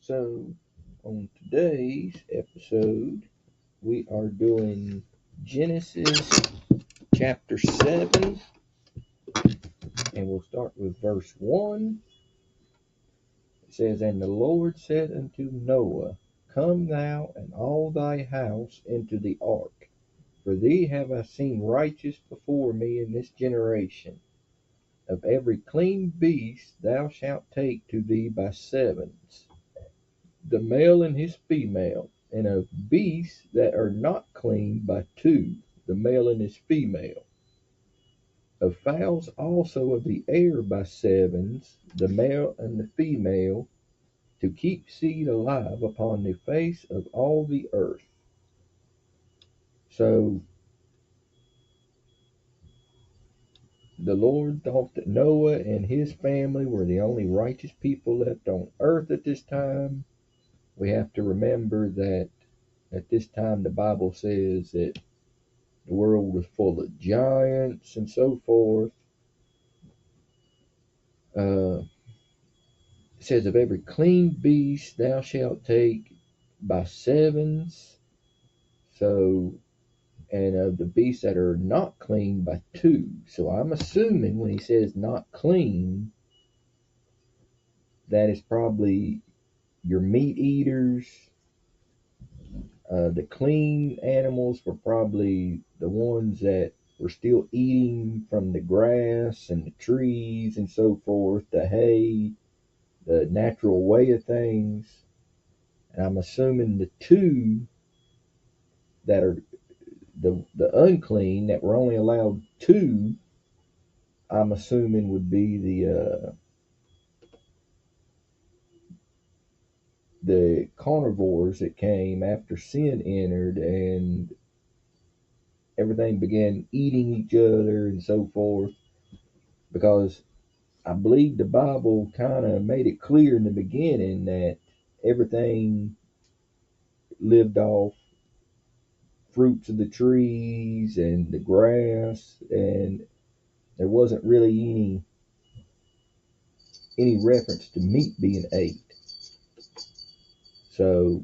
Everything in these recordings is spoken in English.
So, on today's episode, we are doing Genesis chapter 7, and we'll start with verse 1. It says, And the Lord said unto Noah, Come thou and all thy house into the ark, for thee have I seen righteous before me in this generation. Of every clean beast thou shalt take to thee by sevens, the male and his female, and of beasts that are not clean by two, the male and his female. Of fowls also of the air by sevens, the male and the female, to keep seed alive upon the face of all the earth. So the Lord thought that Noah and his family were the only righteous people left on earth at this time. We have to remember that at this time the Bible says that the world was full of giants and so forth. It says, Of every clean beast thou shalt take by sevens. So, and of the beasts that are not clean by two. So I'm assuming when he says not clean, that is probably your meat eaters. The clean animals were probably the ones that were still eating from the grass and the trees and so forth, the hay, the natural way of things. And I'm assuming the two that are the unclean, that were only allowed two, I'm assuming would be the carnivores that came after sin entered and everything began eating each other and so forth. Because I believe the Bible kind of made it clear in the beginning that everything lived off fruits of the trees and the grass, and there wasn't really any reference to meat being ate. So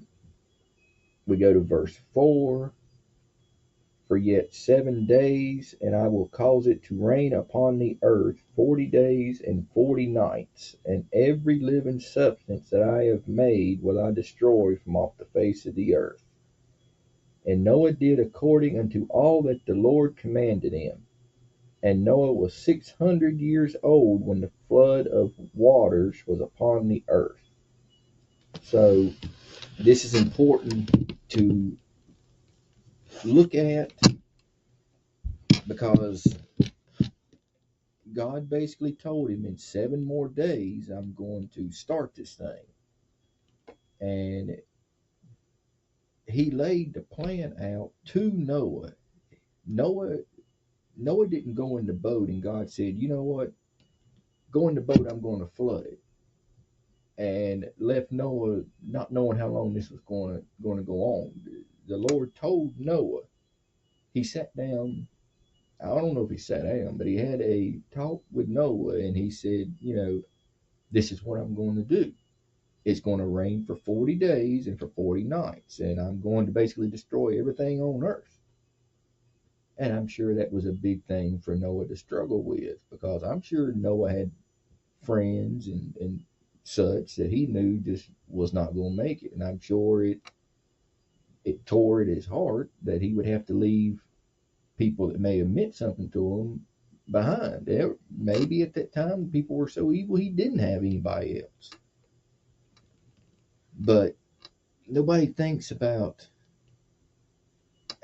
we go to verse 4. For yet 7 days, and I will cause it to rain upon the earth 40 days and 40 nights, and every living substance that I have made will I destroy from off the face of the earth. And Noah did according unto all that the Lord commanded him. And Noah was 600 years old when the flood of waters was upon the earth. So this is important to look at, because God basically told him in 7 more days I'm going to start this thing. And he laid the plan out to Noah. Noah didn't go in the boat and God said, you know what, go in the boat, I'm going to flood it. And left Noah not knowing how long this was going to go on. The Lord told Noah. He sat down. I don't know if he sat down, but he had a talk with Noah, and he said, this is what I'm going to do. It's going to rain for 40 days and for 40 nights, and I'm going to basically destroy everything on earth. And I'm sure that was a big thing for Noah to struggle with, because I'm sure Noah had friends and such that he knew just was not going to make it. And I'm sure it tore at his heart that he would have to leave people that may have meant something to him behind. Maybe at that time people were so evil he didn't have anybody else. But nobody thinks about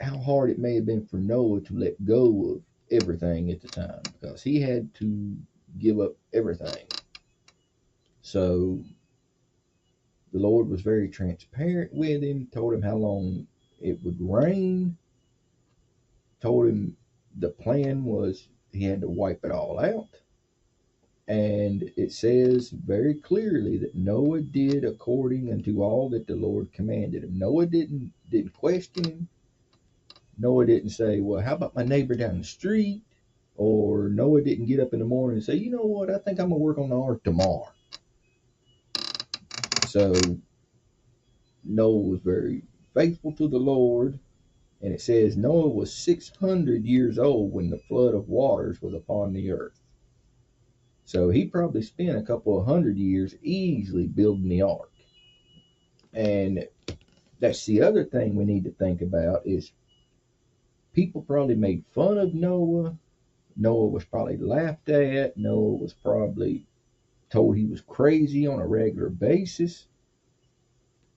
how hard it may have been for Noah to let go of everything at the time, because he had to give up everything. So the Lord was very transparent with him, told him how long it would rain, told him the plan was he had to wipe it all out. And it says very clearly that Noah did according unto all that the Lord commanded him. Noah didn't question him. Noah didn't say, well, how about my neighbor down the street? Or Noah didn't get up in the morning and say, you know what, I think I'm going to work on the ark tomorrow. So Noah was very faithful to the Lord. And it says Noah was 600 years old when the flood of waters was upon the earth. So he probably spent a couple of 100 years easily building the ark. And that's the other thing we need to think about is people probably made fun of Noah. Noah was probably laughed at. Noah was probably told he was crazy on a regular basis.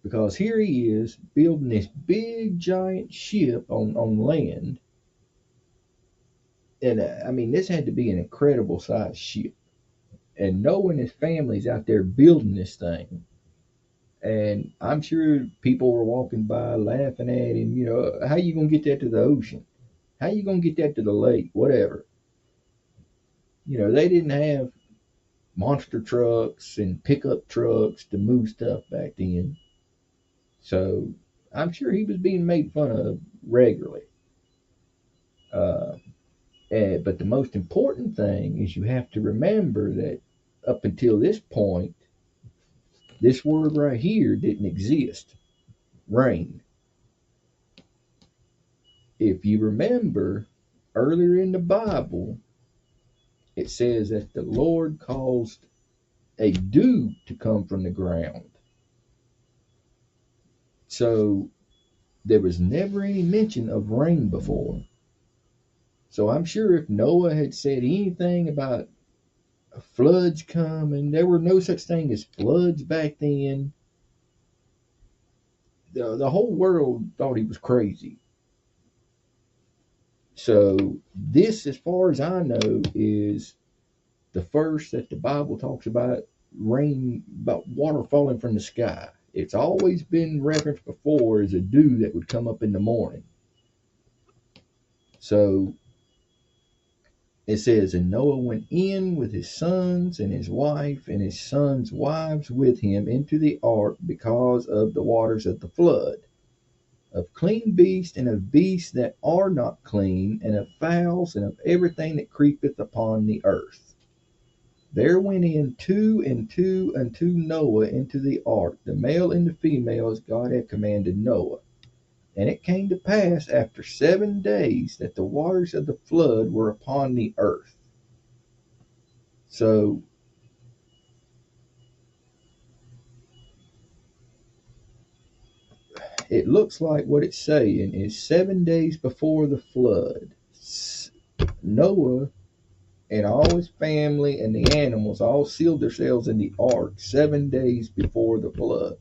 Because here he is building this big giant ship on land. And I mean, this had to be an incredible sized ship. And Noah and his family's out there building this thing. And I'm sure people were walking by laughing at him. You know, how you going to get that to the ocean? How you going to get that to the lake? Whatever. You know, they didn't have monster trucks and pickup trucks to move stuff back then. So I'm sure he was being made fun of regularly. Uh, but the most important thing is you have to remember that up until this point, this word right here didn't exist. Rain. If you remember earlier in the Bible, it says that the Lord caused a dew to come from the ground. So there was never any mention of rain before. So I'm sure if Noah had said anything about floods coming, there were no such thing as floods back then. The whole world thought he was crazy. So this, as far as I know, is the first that the Bible talks about rain, about water falling from the sky. It's always been referenced before as a dew that would come up in the morning. So it says, and Noah went in with his sons and his wife and his sons' wives with him into the ark because of the waters of the flood, of clean beasts and of beasts that are not clean, and of fowls and of everything that creepeth upon the earth. There went in two and two unto Noah into the ark, the male and the female, as God had commanded Noah. And it came to pass after 7 days that the waters of the flood were upon the earth. So it looks like what it's saying is 7 days before the flood, Noah and all his family and the animals all sealed themselves in the ark 7 days before the flood.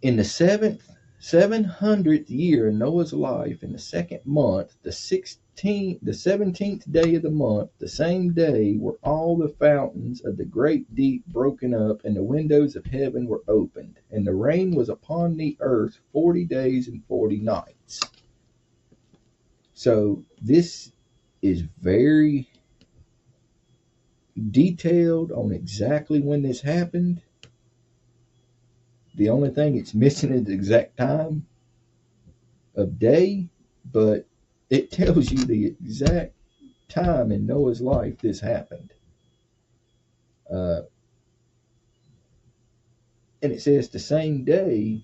In the 700th year of Noah's life, in the second month, the 17th day of the month, the same day were all the fountains of the great deep broken up, and the windows of heaven were opened, and the rain was upon the earth 40 days and 40 nights. So this is very detailed on exactly when this happened. The only thing it's missing is the exact time of day, but it tells you the exact time in Noah's life this happened. And it says the same day,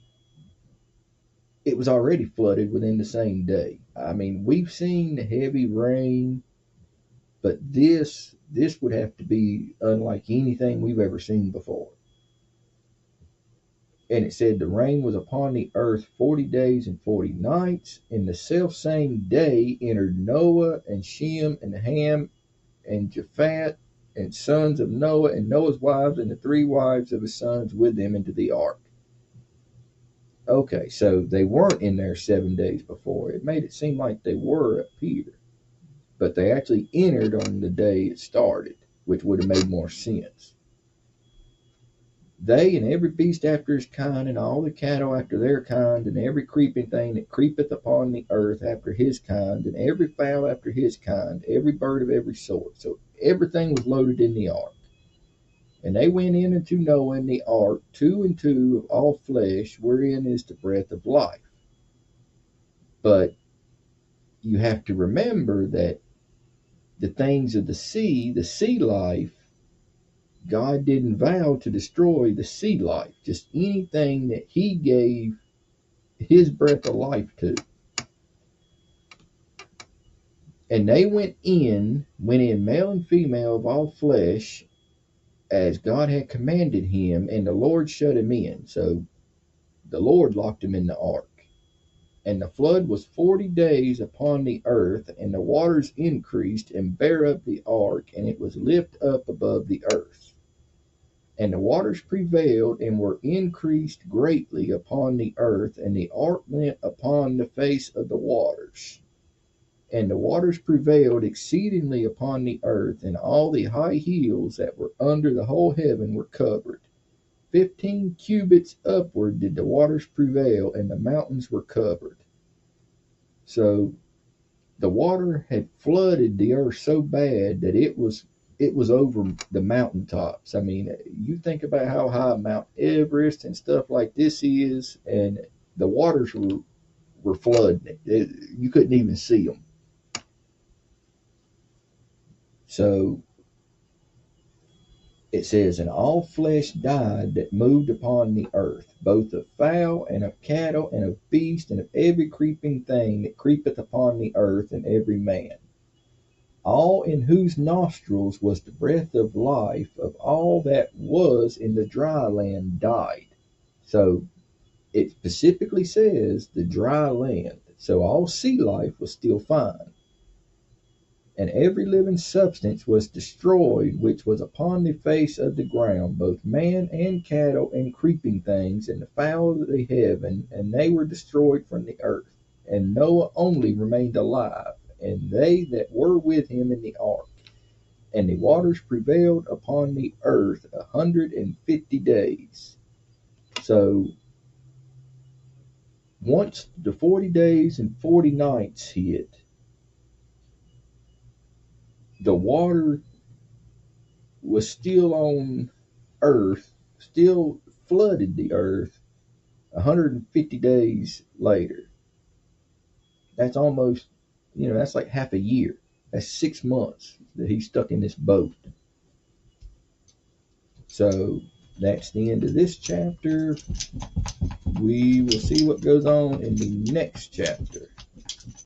it was already flooded within the same day. I mean, we've seen heavy rain, but this would have to be unlike anything we've ever seen before. And it said the rain was upon the earth 40 days and 40 nights. In the selfsame day entered Noah and Shem and Ham and Japheth and sons of Noah and Noah's wives and the 3 wives of his sons with them into the ark. Okay, so they weren't in there 7 days before. It made it seem like they were up here. But they actually entered on the day it started, which would have made more sense. They and every beast after his kind, and all the cattle after their kind, and every creeping thing that creepeth upon the earth after his kind, and every fowl after his kind, every bird of every sort. So everything was loaded in the ark. And they went in unto Noah in the ark, 2 and 2 of all flesh, wherein is the breath of life. But you have to remember that the things of the sea life, God didn't vow to destroy the sea life, just anything that he gave his breath of life to. And they went in male and female of all flesh, as God had commanded him, and the Lord shut him in. So the Lord locked him in the ark. And the flood was 40 days upon the earth, and the waters increased and bare up the ark, and it was lift up above the earth. And the waters prevailed and were increased greatly upon the earth, and the ark went upon the face of the waters. And the waters prevailed exceedingly upon the earth, and all the high hills that were under the whole heaven were covered. 15 cubits upward did the waters prevail, and the mountains were covered. So the water had flooded the earth so bad that it was over the mountaintops. I mean, you think about how high Mount Everest and stuff like this is, and the waters were flooding it. You couldn't even see them. So it says, and all flesh died that moved upon the earth, both of fowl and of cattle and of beast and of every creeping thing that creepeth upon the earth, and every man. All in whose nostrils was the breath of life of all that was in the dry land died. So it specifically says the dry land. So all sea life was still fine. And every living substance was destroyed which was upon the face of the ground, both man and cattle and creeping things, and the fowl of the heaven, and they were destroyed from the earth. And Noah only remained alive, and they that were with him in the ark. And the waters prevailed upon the earth 150 days. So once the 40 days and 40 nights hit, the water was still on earth, still flooded the earth 150 days later. That's almost, that's like half a year. That's 6 months that he's stuck in this boat. So that's the end of this chapter. We will see what goes on in the next chapter.